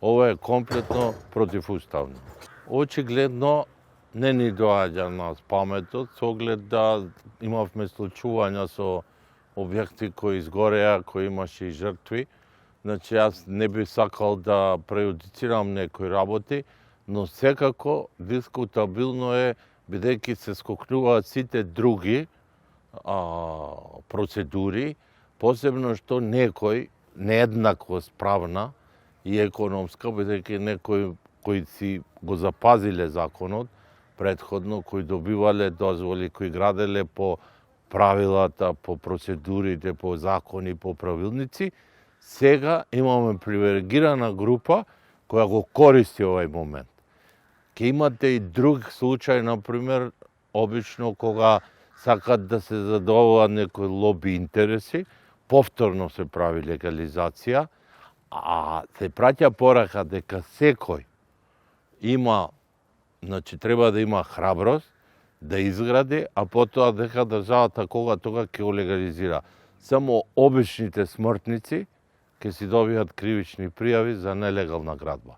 ова е комплетно противуставно. Очигледно не ни доаѓа нас паметот, со оглед да имавме случувања со објекти кои изгореа, кои имаше и жртви. Значи, јас не би сакал да прејудицирам некои работи, но секако дискутабилно е, бидејќи се скокнуваат сите други процедури, посебно што некој нееднакво справна и економска, бидејќи некои кои си го запазиле законот претходно, кои добивале дозволи, кои граделе по правилата, по процедурите, по закони, по правилници, сега имаме привилегирана група која го користи овај момент. Ке имате и друг случај, например, обично кога сакат да се задоволат некои лоби интереси, повторно се прави легализација, а се праќа порака дека секој има, значи треба да има храброст да изгради, а потоа дека државата кога тога ќе го легализира. Само обичните смртници ќе си добијат кривични пријави за нелегална градба.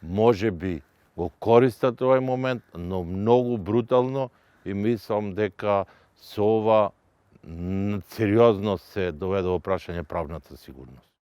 Може би го користат овај момент, но многу брутално, и мислам дека со ова сериозно се доведе во прашање правната сигурност.